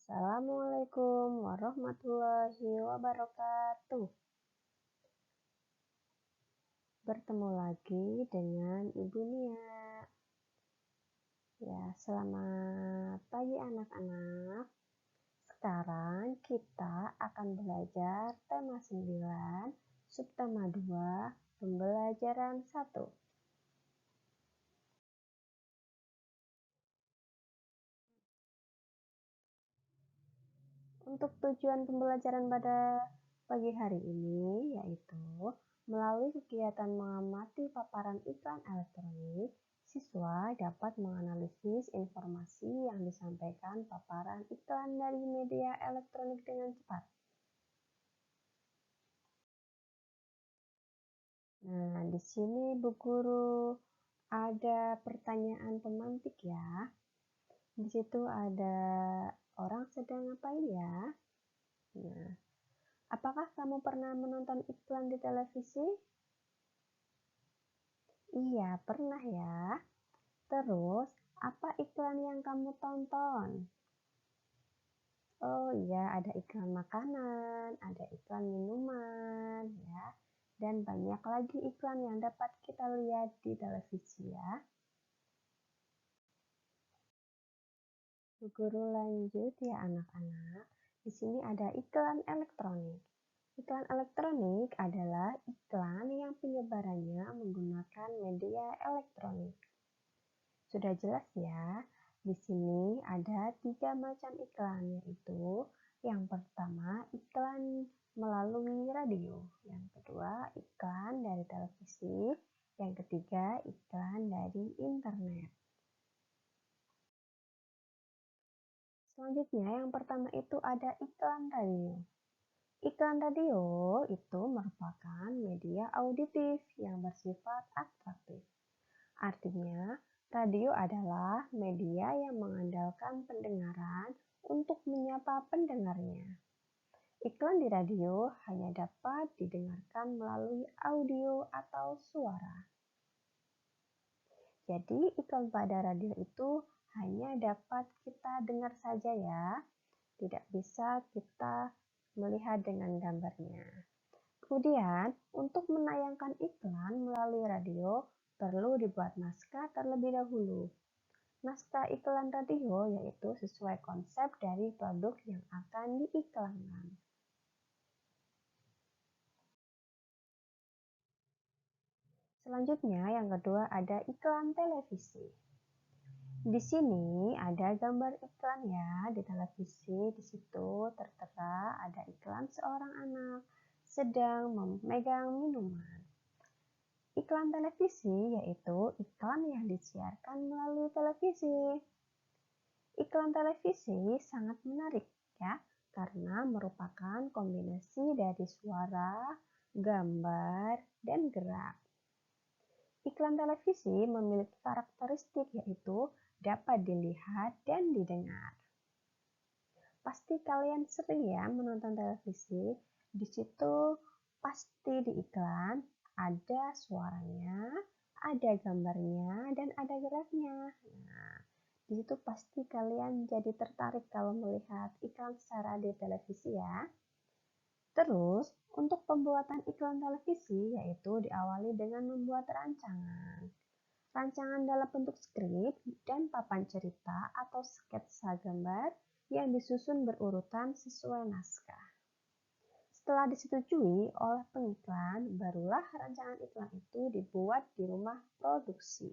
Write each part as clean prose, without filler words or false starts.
Assalamualaikum warahmatullahi wabarakatuh. Bertemu lagi dengan Ibu Nia. Ya, selamat pagi anak-anak. Sekarang kita akan belajar tema 9, subtema 2, pembelajaran 1. Untuk tujuan pembelajaran pada pagi hari ini yaitu melalui kegiatan mengamati paparan iklan elektronik, siswa dapat menganalisis informasi yang disampaikan paparan iklan dari media elektronik dengan cepat. Nah, di sini Bu Guru ada pertanyaan pemantik ya. Di situ ada orang sedang ngapain ya? Nah, apakah kamu pernah menonton iklan di televisi? Iya, pernah ya. Terus, apa iklan yang kamu tonton? Oh iya, ada iklan makanan, ada iklan minuman, ya. Dan banyak lagi iklan yang dapat kita lihat di televisi ya. Bu Guru lanjut ya anak-anak. Di sini ada iklan elektronik. Iklan elektronik adalah iklan yang penyebarannya menggunakan media elektronik. Sudah jelas ya, di sini ada 3 macam iklan, yaitu yang pertama iklan melalui radio, yang kedua iklan dari televisi, yang ketiga iklan dari internet. Selanjutnya yang pertama itu ada iklan radio. Iklan radio itu merupakan media auditif yang bersifat atraktif. Artinya, radio adalah media yang mengandalkan pendengaran untuk menyapa pendengarnya. Iklan di radio hanya dapat didengarkan melalui audio atau suara. Jadi, iklan pada radio itu hanya dapat kita dengar saja ya, tidak bisa kita melihat dengan gambarnya. Kemudian, untuk menayangkan iklan melalui radio, perlu dibuat naskah terlebih dahulu. Naskah iklan radio yaitu sesuai konsep dari produk yang akan diiklankan. Selanjutnya, yang kedua ada iklan televisi. Di sini ada gambar iklan ya di televisi. Di situ tertera ada iklan seorang anak sedang memegang minuman. Iklan televisi yaitu iklan yang disiarkan melalui televisi. Iklan televisi sangat menarik ya, karena merupakan kombinasi dari suara, gambar, dan gerak. Iklan televisi memiliki karakteristik yaitu dapat dilihat dan didengar. Pasti kalian sering ya menonton televisi, di situ pasti di iklan ada suaranya, ada gambarnya, dan ada geraknya. Nah, di situ pasti kalian jadi tertarik kalau melihat iklan secara di televisi ya. Terus, untuk pembuatan iklan televisi yaitu diawali dengan membuat rancangan. Rancangan dalam bentuk skrip dan papan cerita atau sketsa gambar yang disusun berurutan sesuai naskah. Setelah disetujui oleh pengiklan, barulah rancangan iklan itu dibuat di rumah produksi.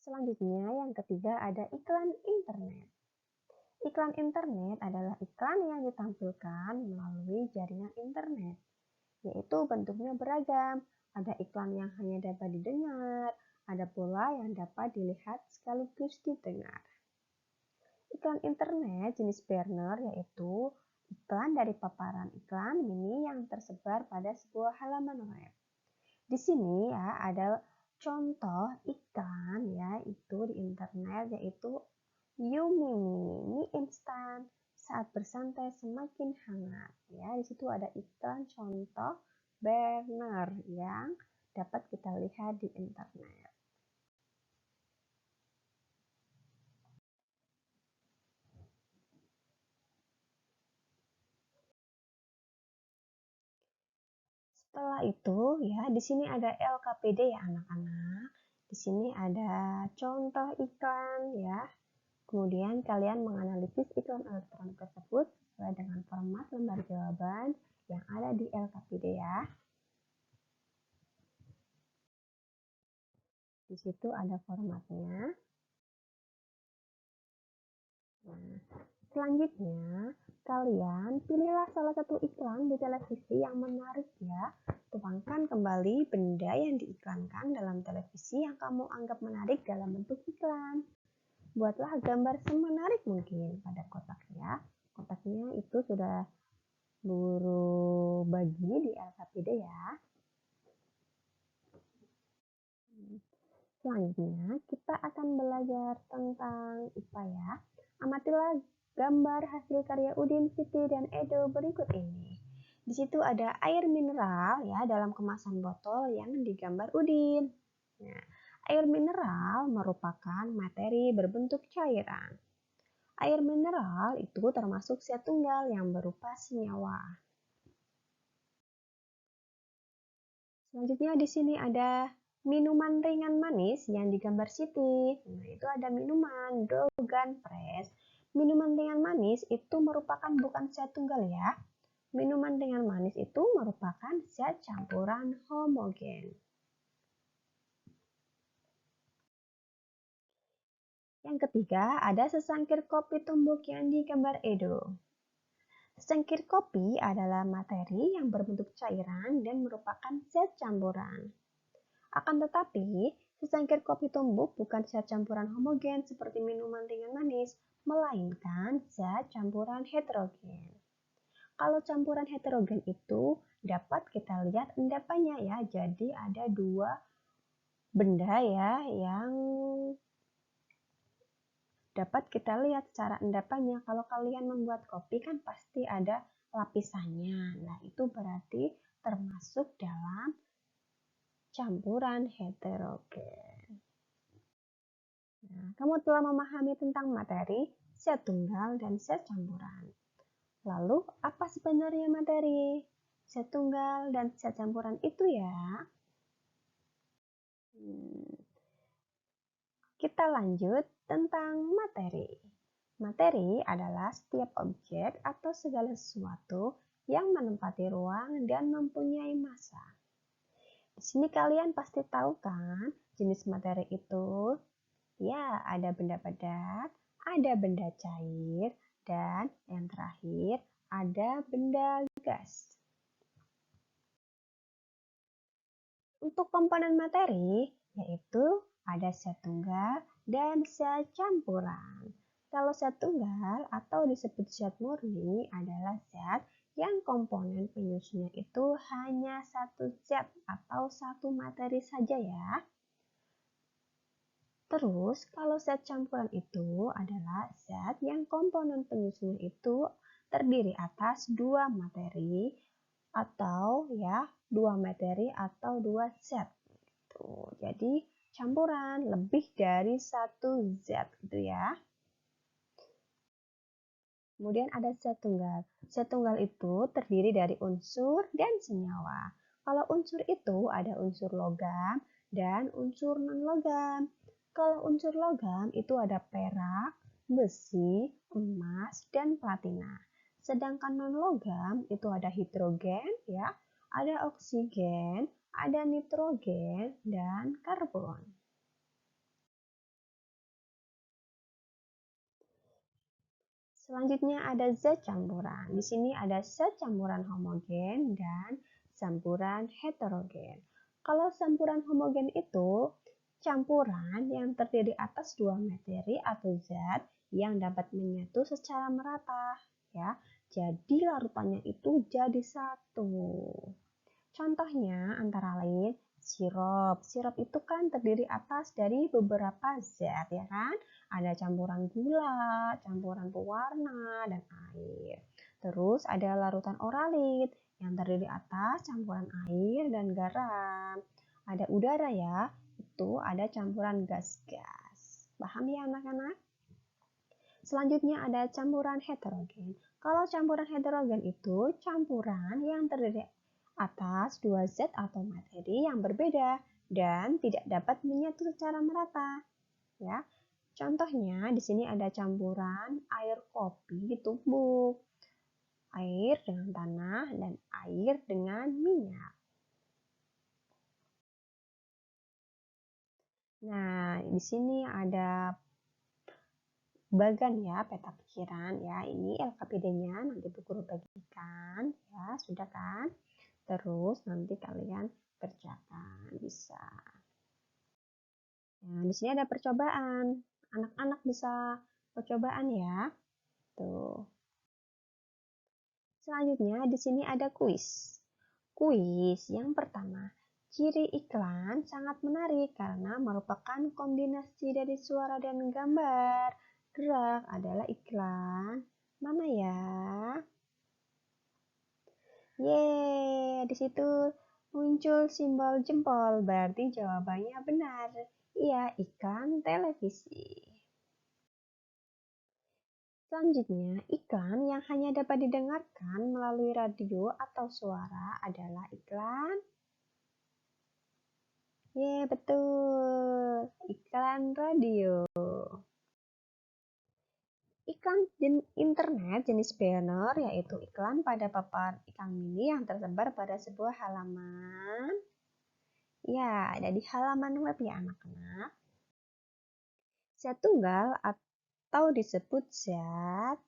Selanjutnya yang ketiga ada iklan internet. Iklan internet adalah iklan yang ditampilkan melalui jaringan internet, yaitu bentuknya beragam. Ada iklan yang hanya dapat didengar, ada pula yang dapat dilihat sekaligus didengar. Iklan internet jenis banner yaitu iklan dari paparan iklan mini yang tersebar pada sebuah halaman web. Di sini ya ada contoh iklan yaitu di internet yaitu Yumini, mie instan saat bersantai semakin hangat. Ya, di situ ada iklan contoh banner yang dapat kita lihat di internet. Setelah itu ya, di sini ada LKPD ya anak-anak. Di sini ada contoh iklan ya. Kemudian kalian menganalisis iklan elektronik tersebut sesuai dengan format lembar jawaban yang ada di LKPD ya. Di situ ada formatnya. Nah, selanjutnya, kalian pilihlah salah satu iklan di televisi yang menarik ya. Tuangkan kembali benda yang diiklankan dalam televisi yang kamu anggap menarik dalam bentuk iklan. Buatlah gambar semenarik mungkin pada kotak ya. Kotaknya itu sudah Guru bagi di LKPD ya. Selanjutnya kita akan belajar tentang IPA ya. Amatilah gambar hasil karya Udin, Siti, dan Edo berikut ini. Di situ ada air mineral ya dalam kemasan botol yang digambar Udin. Nah, air mineral merupakan materi berbentuk cairan. Air mineral itu termasuk zat tunggal yang berupa senyawa. Selanjutnya di sini ada minuman ringan manis yang digambar Siti. Nah, itu ada minuman Dogan Fresh. Minuman ringan manis itu merupakan bukan zat tunggal ya. Minuman ringan manis itu merupakan zat campuran homogen. Yang ketiga, ada secangkir kopi tumbuk yang digambar Edo. Secangkir kopi adalah materi yang berbentuk cairan dan merupakan zat campuran. Akan tetapi, secangkir kopi tumbuk bukan zat campuran homogen seperti minuman ringan manis, melainkan zat campuran heterogen. Kalau campuran heterogen itu dapat kita lihat endapannya ya. Jadi ada dua benda ya yang dapat kita lihat secara endapannya. Kalau kalian membuat kopi kan pasti ada lapisannya. Nah, itu berarti termasuk dalam campuran heterogen. Nah, kamu telah memahami tentang materi, zat tunggal, dan zat campuran. Lalu, apa sebenarnya materi, zat tunggal, dan zat campuran itu ya? Kita lanjut tentang materi. Materi adalah setiap objek atau segala sesuatu yang menempati ruang dan mempunyai massa. Di sini kalian pasti tahu kan jenis materi itu? Ya, ada benda padat, ada benda cair, dan yang terakhir ada benda gas. Untuk komponen materi, yaitu ada zat tunggal dan zat campuran. Kalau zat tunggal atau disebut zat murni adalah zat yang komponen penyusunnya itu hanya satu zat atau satu materi saja ya. Terus, kalau zat campuran itu adalah zat yang komponen penyusunnya itu terdiri atas dua materi atau ya dua materi atau dua zat. Tuh, jadi campuran lebih dari satu zat gitu ya. Kemudian ada zat tunggal. Zat tunggal itu terdiri dari unsur dan senyawa. Kalau unsur itu ada unsur logam dan unsur non-logam. Kalau unsur logam itu ada perak, besi, emas, dan platina. Sedangkan non-logam itu ada hidrogen, ya, ada oksigen, ada nitrogen, dan karbon. Selanjutnya ada zat campuran. Di sini ada zat campuran homogen dan campuran heterogen. Kalau campuran homogen itu campuran yang terdiri atas dua materi atau zat yang dapat menyatu secara merata, ya. Jadi larutannya itu jadi satu. Contohnya antara lain sirup. Sirup itu kan terdiri atas dari beberapa zat ya kan? Ada campuran gula, campuran pewarna, dan air. Terus ada larutan oralit yang terdiri atas campuran air dan garam. Ada udara ya, itu ada campuran gas-gas. Paham ya anak-anak? Selanjutnya ada campuran heterogen. Kalau campuran heterogen itu campuran yang terdiri atas dua zat atau materi yang berbeda dan tidak dapat menyatu secara merata. Ya, contohnya di sini ada campuran air kopi ditumbuk, air dengan tanah, dan air dengan minyak. Nah, di sini ada bagan ya, peta pikiran ya. Ini LKPD-nya nanti Bu Guru bagikan ya, sudah kan? Terus nanti kalian kerjakan bisa. Nah, di sini ada percobaan. Anak-anak bisa percobaan ya. Tuh. Selanjutnya di sini ada kuis. Kuis yang pertama, ciri iklan sangat menarik karena merupakan kombinasi dari suara dan gambar. Gerak adalah iklan. Mana ya? Yeay, di situ muncul simbol jempol, berarti jawabannya benar. Iya, iklan televisi. Selanjutnya, iklan yang hanya dapat didengarkan melalui radio atau suara adalah iklan. Betul. Iklan radio. Iklan internet jenis banner yaitu iklan pada papan iklan mini yang tersebar pada sebuah halaman. Ya, ada di halaman web ya anak-anak. Zat tunggal atau disebut zat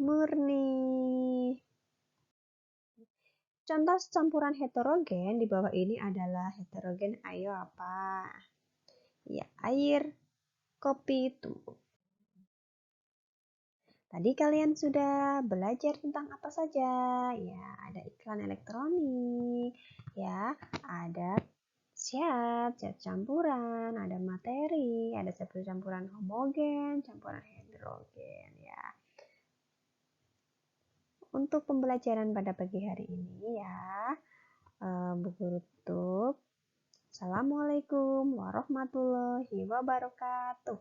murni. Contoh campuran heterogen di bawah ini adalah heterogen ayo apa? Ya, air, kopi, tumbuk. Tadi kalian sudah belajar tentang apa saja? Ya, ada iklan elektronik, ya, ada zat campuran, ada materi, ada seperti campuran homogen, campuran hidrogen, ya. Untuk pembelajaran pada pagi hari ini ya, Bu Guru tutup. Assalamualaikum warahmatullahi wabarakatuh.